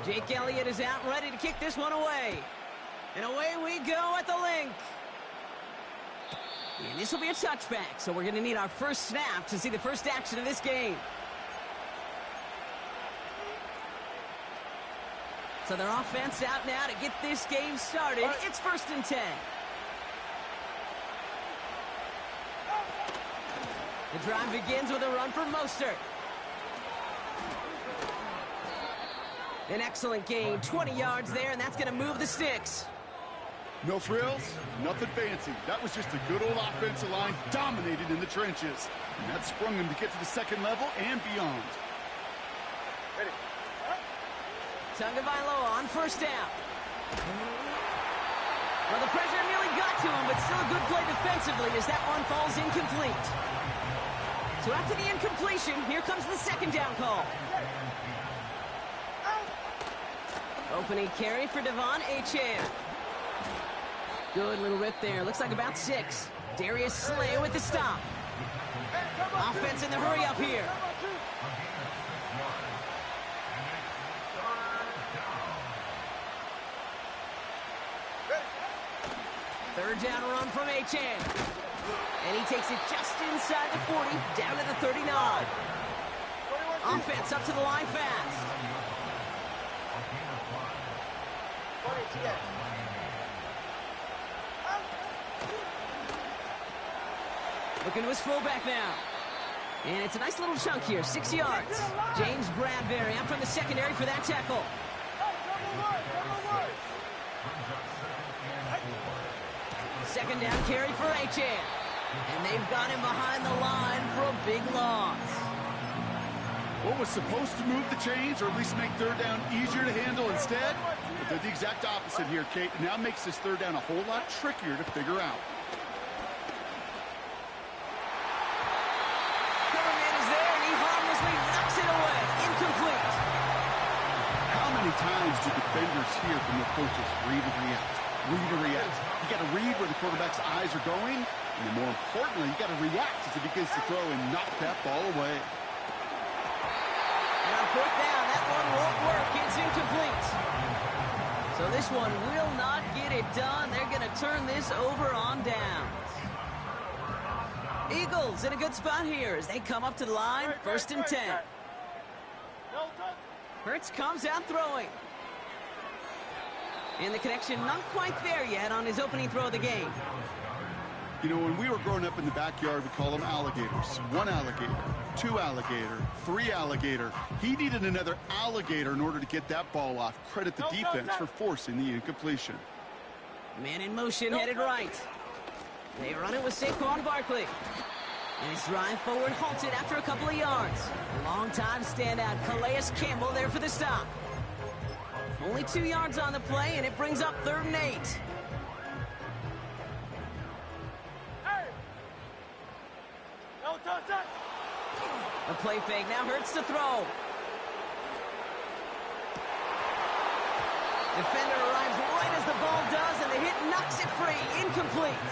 Jake Elliott is out, ready to kick this one away. And away we go at the link. And this will be a touchback, so we're going to need our first snap to see the first action of this game. So their offense out now to get this game started. It's 1st and 10. The drive begins with a run for Mostert. An excellent gain, 20 yards there, and that's going to move the sticks. No frills, nothing fancy. That was just a good old offensive line dominated in the trenches. And that sprung him to get to the second level and beyond. Ready. Tagovailoa on 1st down. Well, the pressure nearly got to him, but still a good play defensively as that one falls incomplete. So after the incompletion, here comes the 2nd down call. Opening carry for Devon Achane. Good little rip there. Looks like about 6. Darius Slay with the stop. Offense in the hurry up here. Third down run from Achane. And he takes it just inside the 40, down to the 39. Offense up to the line fast. Looking to his fullback now. And it's a nice little chunk here, 6 yards. James Bradbury up from the secondary for that tackle. Second down carry for Achane. And they've got him behind the line for a big loss. What was supposed to move the chains, or at least make third down easier to handle instead? But they're the exact opposite here, Kate. It now makes this third down a whole lot trickier to figure out. Coverman is there, and he harmlessly knocks it away. Incomplete. How many times do defenders hear from their coaches, read and react, read and react? You got to read where the quarterback's eyes are going, and then more importantly, you got to react as he begins to throw and knock that ball away. And on 4th down, that one won't work. It's incomplete. So this one will not get it done. They're going to turn this over on downs. Eagles in a good spot here as they come up to the line, 1st and 10. Hurts comes out throwing. And the connection not quite there yet on his opening throw of the game. You know, when we were growing up in the backyard, we call them alligators. 1 alligator, 2 alligator, 3 alligator. He needed another alligator in order to get that ball off. Credit the defense for forcing the incompletion. Man in motion, headed right. They run it with Saquon Barkley. And his drive forward halted after a couple of yards. Long-time standout Calais Campbell there for the stop. Only 2 yards on the play, and it brings up 3rd and 8. A play fake, now Hurts to throw. Defender arrives right as the ball does, and the hit knocks it free. Incomplete.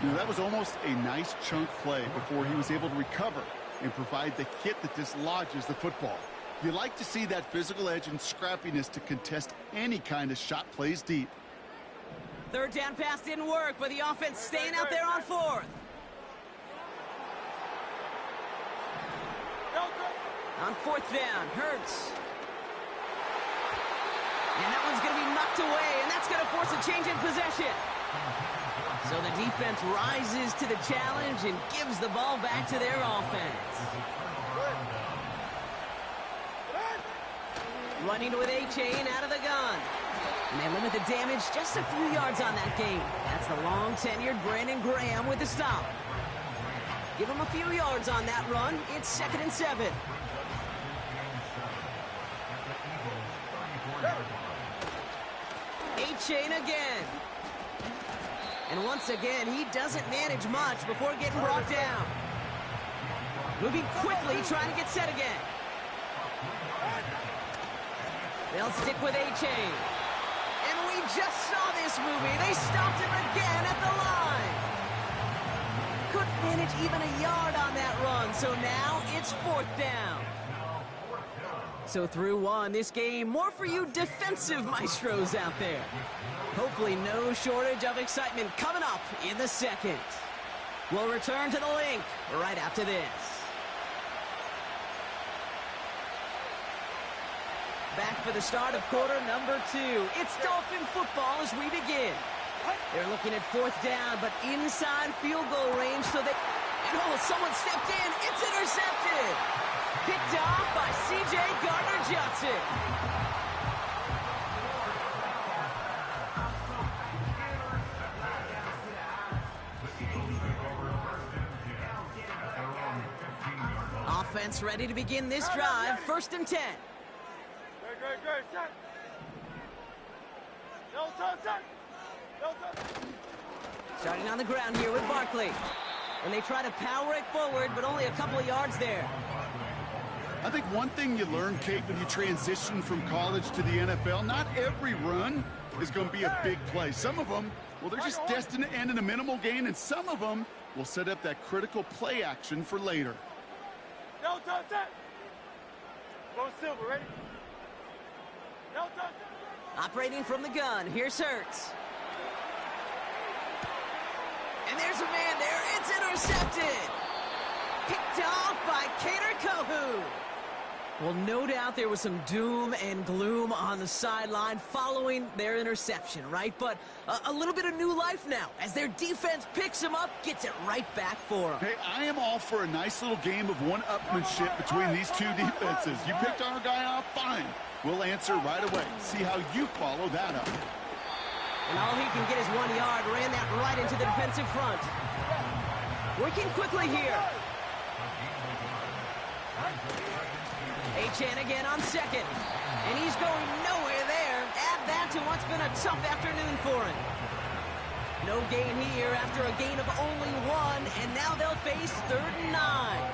You know, that was almost a nice chunk play before he was able to recover and provide the hit that dislodges the football. You like to see that physical edge and scrappiness to contest any kind of shot plays deep. 3rd down pass didn't work, but the offense staying out there on 4th. On 4th down, Hurts. And that one's going to be knocked away, and that's going to force a change in possession. So the defense rises to the challenge and gives the ball back to their offense. Running with Achane out of the gun. And they limit the damage just a few yards on that gain. That's the long-tenured Brandon Graham with the stop. Give him a few yards on that run. It's 2nd and 7. Achane again. And once again, he doesn't manage much before getting brought down. Moving quickly, trying to get set again. They'll stick with Achane. And we just saw this movie. They stopped him again at the line. Couldn't manage even a yard on that run, so now it's 4th down. So through one, this game, more for you defensive maestros out there. Hopefully no shortage of excitement coming up in the second. We'll return to the link right after this. Back for the start of quarter number 2. It's Dolphin football as we begin. They're looking at 4th down, but inside field goal range, so they... And oh, someone stepped in. It's intercepted. Picked off by C.J. Gardner-Johnson. Offense ready to begin this drive. 1st and 10. Great. Set. No touch. Starting on the ground here with Barkley. And they try to power it forward, but only a couple of yards there. I think one thing you learn, Kate, when you transition from college to the NFL, not every run is going to be a big play. Some of them, well, they're just destined to end in a minimal gain, and some of them will set up that critical play action for later. No touch. Go silver, ready? No touch. Operating from the gun, here's Hurts. And there's a man there. It's intercepted. Picked off by Kader Kohu. Well, no doubt there was some doom and gloom on the sideline following their interception, right? But a little bit of new life now as their defense picks him up, gets it right back for him. Hey, I am all for a nice little game of one-upmanship between these two defenses. You picked our guy off, fine. We'll answer right away. See how you follow that up. And all he can get is 1 yard. Ran that right into the defensive front. Working quickly here. Achane again on 2nd. And he's going nowhere there. Add that to what's been a tough afternoon for him. No gain here after a gain of only 1. And now they'll face 3rd and 9.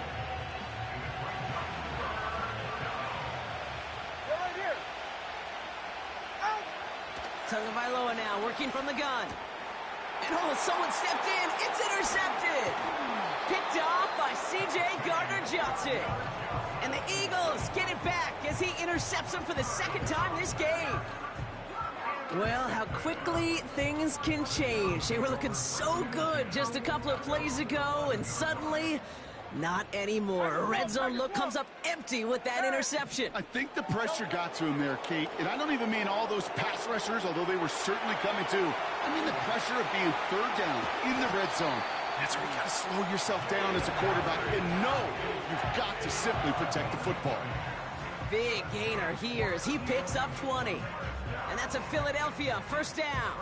Tagovailoa now working from the gun. And oh, someone stepped in. It's intercepted. Picked off by C.J. Gardner-Johnson. And the Eagles get it back as he intercepts him for the 2nd time this game. Well, how quickly things can change. They were looking so good just a couple of plays ago, and suddenly... not anymore. A red zone look comes up empty with that interception. I think the pressure got to him there, Kate. And I don't even mean all those pass rushers, although they were certainly coming too. I mean the pressure of being 3rd down in the red zone. That's where you got to slow yourself down as a quarterback and know you've got to simply protect the football. Big gainer here as he picks up 20. And that's a Philadelphia 1st down.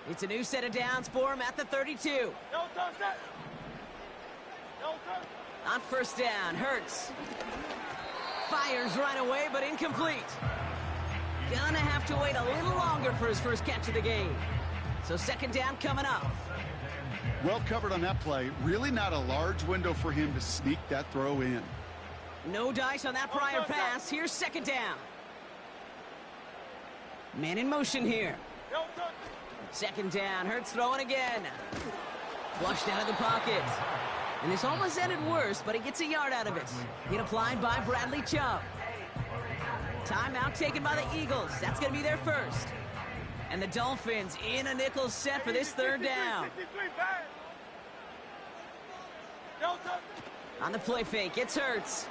It's a new set of downs for him at the 32. No touch. No touch. On 1st down, Hurts. Fires right away, but incomplete. Gonna have to wait a little longer for his first catch of the game. So 2nd down coming up. Well covered on that play. Really not a large window for him to sneak that throw in. No dice on that prior pass. Here's 2nd down. Man in motion here. No touch. 2nd down, Hurts throwing again. Flushed out of the pocket. And this almost ended worse, but he gets a yard out of it. Hit applied by Bradley Chubb. Timeout taken by the Eagles. That's going to be their first. And the Dolphins in a nickel set for this 3rd down. No touch. On the play fake, it's Hurts.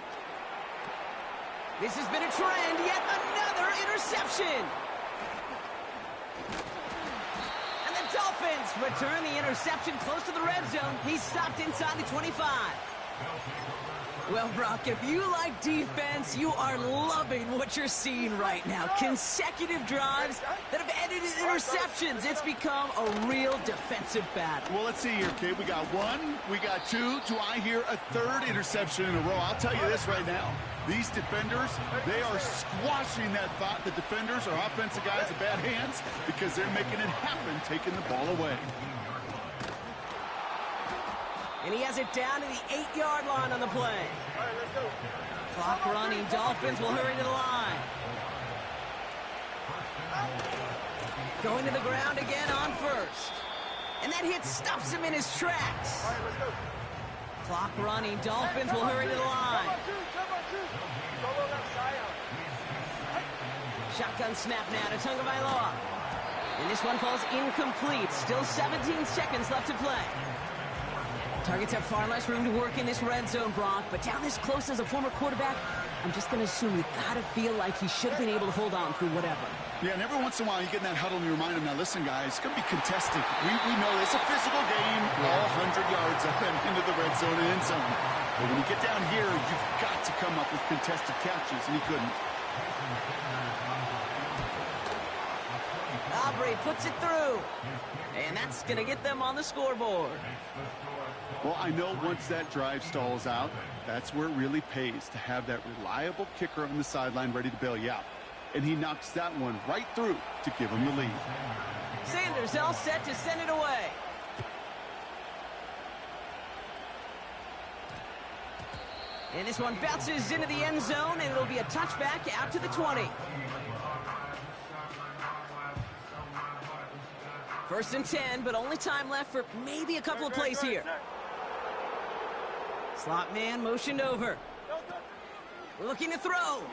This has been a trend, yet another interception. Dolphins return the interception close to the red zone. He's stopped inside the 25. Well, Brock, if you like defense, you are loving what you're seeing right now. Consecutive drives that have ended in interceptions. It's become a real defensive battle. Well, let's see here, kid. We got 1, we got 2. Do I hear a 3rd interception in a row? I'll tell you this right now. These defenders, they are squashing that thought that defenders or offensive guys have bad hands because they're making it happen, taking the ball away. And he has it down to the 8-yard line on the play. All right, let's go. Clock running. Dolphins will hurry to the line. Going to the ground again on first. And that hit stops him in his tracks. All right, let's go. Clock running. Dolphins will hurry to the line. Solo left side out. Shotgun snap now to Tagovailoa. And this one falls incomplete. Still 17 seconds left to play. Targets have far less room to work in this red zone, Brock. But down this close as a former quarterback, I'm just going to assume you got to feel like he should have been able to hold on through whatever. Yeah, and every once in a while you get in that huddle and you remind them, now listen, guys, it's going to be contested. We know it's a physical game, all 100 yards up and into the red zone and end zone. But when you get down here, you've got to come up with contested catches, and he couldn't. Aubrey puts it through. And that's going to get them on the scoreboard. Well, I know once that drive stalls out, that's where it really pays to have that reliable kicker on the sideline ready to bail you out. And he knocks that one right through to give him the lead. Sanders all set to send it away. And this one bounces into the end zone, and it'll be a touchback out to the 20. First and 10, but only time left for maybe a couple of plays here. Slot man motioned over. Looking to throw.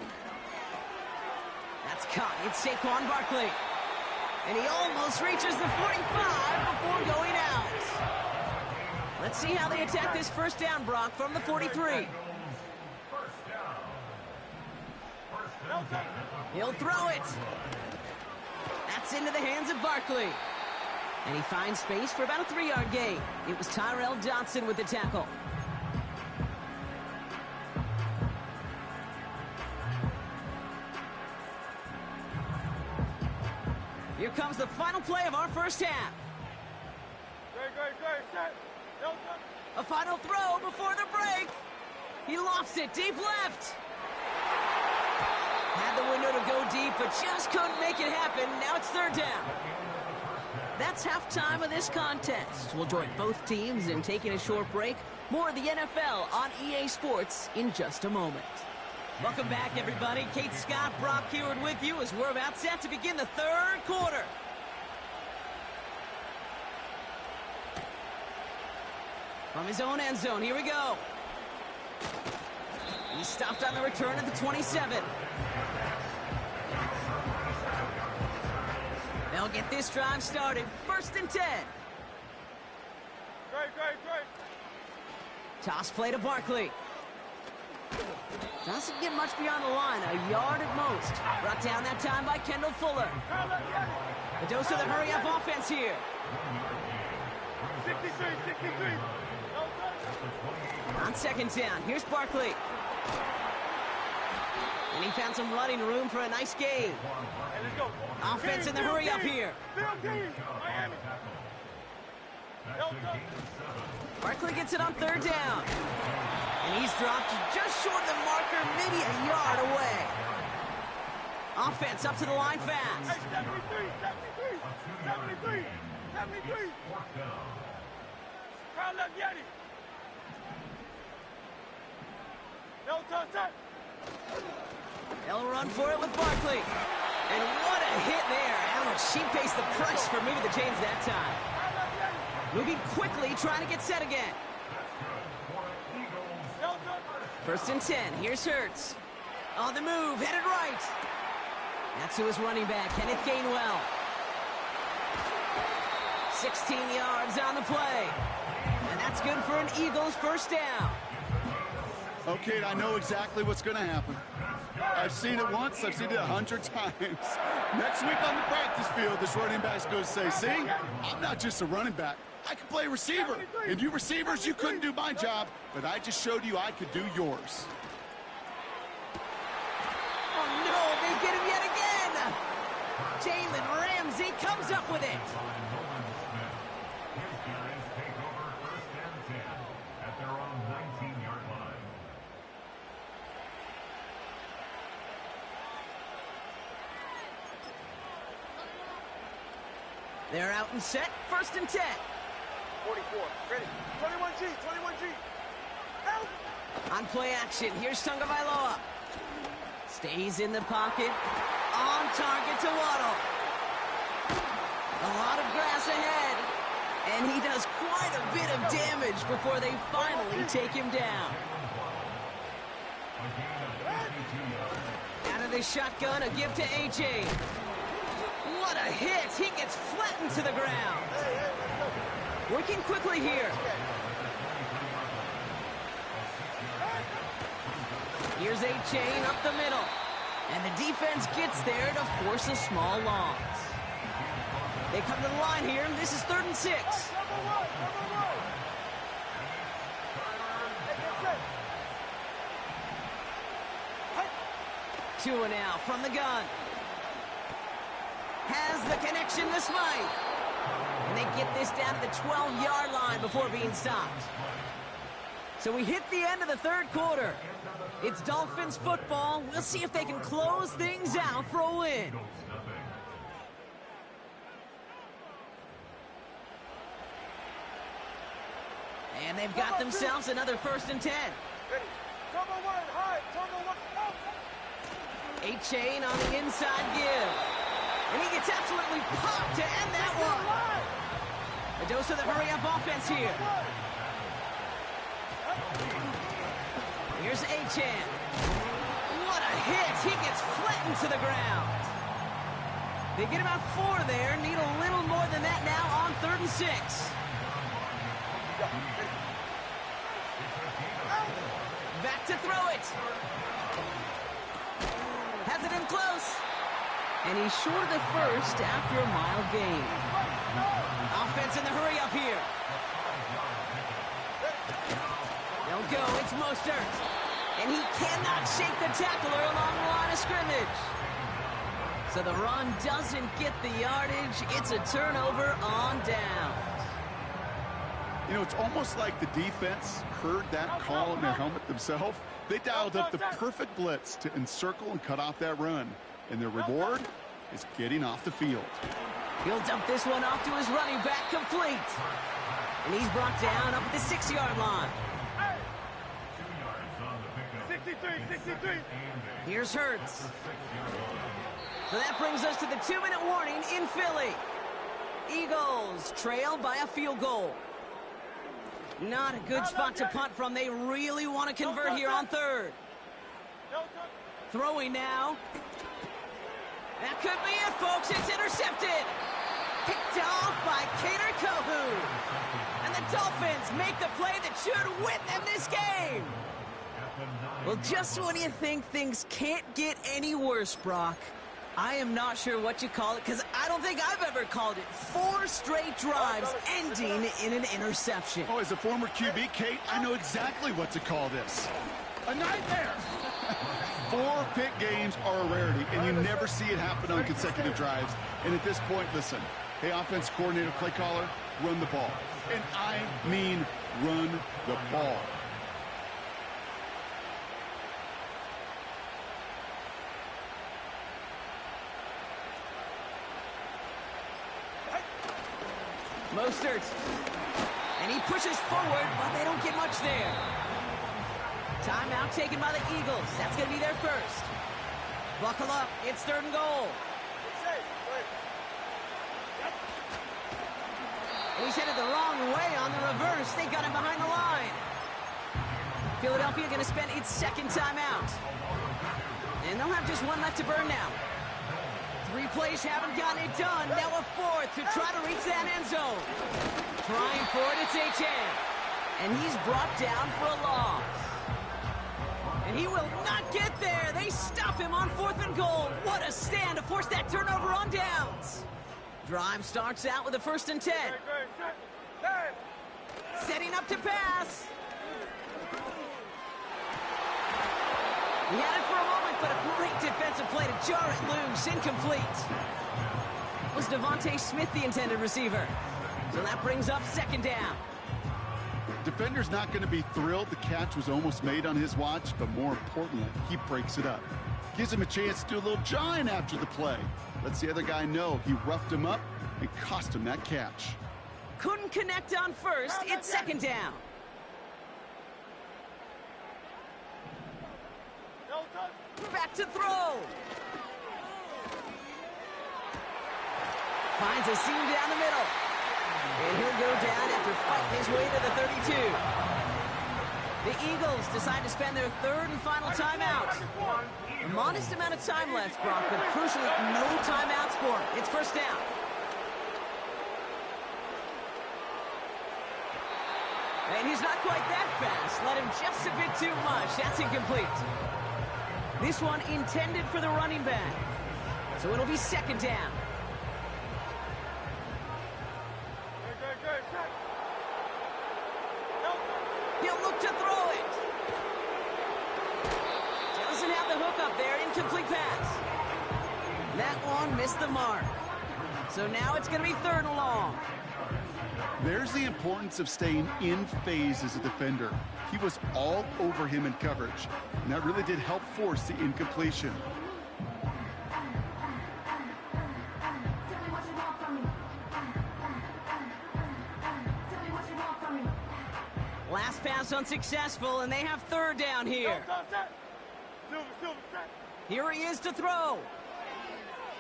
That's caught. It's Saquon Barkley. And he almost reaches the 45 before going out. Let's see how they attack this first down, Brock, from the 43. He'll throw it. That's into the hands of Barkley. And he finds space for about a 3-yard gain. It was Tyrell Dodson with the tackle. Here comes the final play of our first half. A final throw before the break. He lofts it deep left. Had the window to go deep, but just couldn't make it happen. Now it's third down. That's halftime of this contest. We'll join both teams in taking a short break. More of the NFL on EA Sports in just a moment. Welcome back, everybody. Kate Scott, Brock Heward with you as we're about set to begin the third quarter. From his own end zone, here we go. He stopped on the return at the 27. They'll get this drive started. First and 10. Great. Toss play to Barkley. Doesn't get much beyond the line, a yard at most. Brought down that time by Kendall Fuller. A dose of the hurry-up offense here. 63. On second down, here's Barkley. And he found some running room for a nice gain. Hey, let's go. Offense in the hurry-up here. Miami. Barkley gets it on third down. And he's dropped just short of the marker, maybe a yard away. Offense up to the line fast. Hey, 73. Crowd left Yeti. No touch. They'll run for it with Barkley. And what a hit there. Ouch, she faced the price for moving the chains that time. Moving quickly, trying to get set again. First and 10, here's Hurts. On the move, headed right. That's who is running back, Kenneth Gainwell. 16 yards on the play. And that's good for an Eagles first down. Okay, I know exactly what's going to happen. I've seen it once, I've seen it 100 times. Next week on the practice field, this running back's going to say, see, I'm not just a running back. I can play receiver. And you receivers, you couldn't do my job, but I just showed you I could do yours. Oh, no, they get him yet again. Jalen Ramsey comes up with it. They're out and set, first and 10. 44, ready. 21G. Help! On play action, here's Tagovailoa. Stays in the pocket, on target to Waddle. A lot of grass ahead. And he does quite a bit of damage before they finally take him down. Out of the shotgun, a give to A.J. What a hit! He gets flattened to the ground. Working quickly here. Here's A-Chain up the middle. And the defense gets there to force a small loss. They come to the line here. This is 3rd and 6. Two and out from the gun. Has the connection to Smythe. And they get this down to the 12-yard line before being stopped. So we hit the end of the 3rd quarter. It's Dolphins football. We'll see if they can close things out for a win. And they've got themselves another 1st and 10. A-Chain on the inside give. And he gets absolutely popped to end that one. A dose of the hurry-up offense here. Here's A-Chan. What a hit. He gets flattened to the ground. They get about 4 there. Need a little more than that now on 3rd and 6. Back to throw it. Has it in close. And he's short of the 1st after a mile gain. Offense in the hurry up here. They'll go. It's Mostert. And he cannot shake the tackler along the line of scrimmage. So the run doesn't get the yardage. It's a turnover on downs. You know, it's almost like the defense heard that call in their helmet themselves. They dialed up the perfect blitz to encircle and cut off that run. And their reward is getting off the field. He'll dump this one off to his running back, complete. And he's brought down up at the 6-yard line. 63. Here's Hurts. So that brings us to the 2-minute warning in Philly. Eagles trail by a field goal. Not a good spot to punt from. They really want to convert here on 3rd. Throwing now. That could be it, folks. It's intercepted. Picked off by Kader Kohu. And the Dolphins make the play that should win them this game. Well, just when you think things can't get any worse, Brock, I am not sure what you call it, because I don't think I've ever called it 4 straight drives ending in an interception. Oh, as a former QB, Kate, I know exactly what to call this. A nightmare. 4 pick games are a rarity, and you never see it happen on consecutive drives. And at this point, listen, hey, offense coordinator, play caller, run the ball. And I mean run the ball. Mostert. And he pushes forward, but they don't get much there. Timeout taken by the Eagles. That's going to be their first. Buckle up. It's 3rd and goal. And he's headed the wrong way on the reverse. They got him behind the line. Philadelphia going to spend its 2nd timeout. And they'll have just 1 left to burn now. 3 plays haven't gotten it done. Now a 4th to try to reach that end zone. Trying for it, it's A-Chan. And he's brought down for a loss. And he will not get there. They stop him on 4th and goal. What a stand to force that turnover on downs. Drive starts out with a 1st and 10. Setting up to pass. He had it for a moment, but a great defensive play to jar it loose. Incomplete. Was Devontae Smith the intended receiver? So that brings up 2nd down. Defender's not going to be thrilled the catch was almost made on his watch, but more importantly, he breaks it up. Gives him a chance to do a little jawing after the play. Lets the other guy know he roughed him up and cost him that catch. Couldn't connect on 1st. It's 2nd down. Back to throw. Finds a seam down the middle. And he'll go down after fighting his way to the 32. The Eagles decide to spend their third and final timeout. A modest amount of time left, Brock, but crucially, no timeouts for him. It's first down. And he's not quite that fast. Let him just a bit too much. That's incomplete. This one intended for the running back. So it'll be second down. He'll look to throw it. Doesn't have the hook up there. Incomplete pass. That one missed the mark. So now it's going to be third and long. There's the importance of staying in phase as a defender. He was all over him in coverage, and that really did help force the incompletion. Last pass unsuccessful, and they have third down here. Here he is to throw.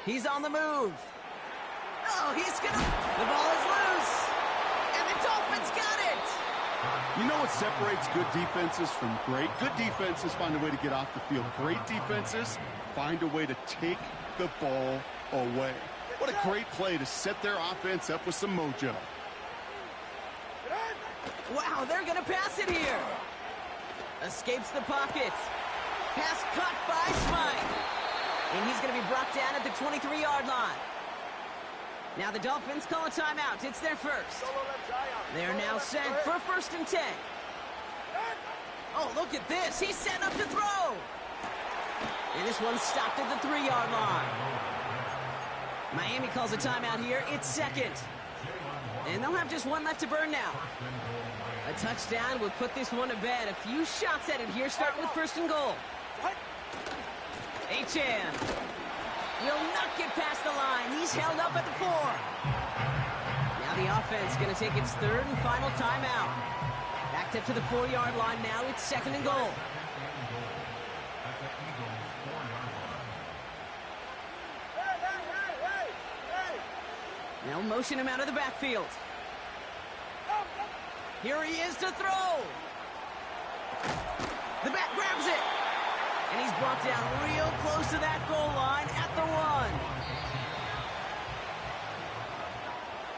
He's on the move. Oh, he's gonna... The ball is loose. And the Dolphins got it. You know what separates good defenses from great? Good defenses find a way to get off the field. Great defenses find a way to take the ball away. What a great play to set their offense up with some mojo. Wow, they're going to pass it here. Escapes the pocket. Pass caught by Smythe. And he's going to be brought down at the 23-yard line. Now the Dolphins call a timeout. It's their first. They're now set for first and 10. Oh, look at this. He's set up to throw. And this one's stopped at the 3-yard line. Miami calls a timeout here. It's second. And they'll have just one left to burn now. A touchdown will put this one to bed. A few shots at it here, starting with first and goal. Achane will not get past the line. He's held up at the 4. Now the offense going to take its third and final timeout. Backed up to the 4-yard line now. It's second and goal. They'll motion him out of the backfield. Here he is to throw. The back grabs it. And he's brought down real close to that goal line at the 1.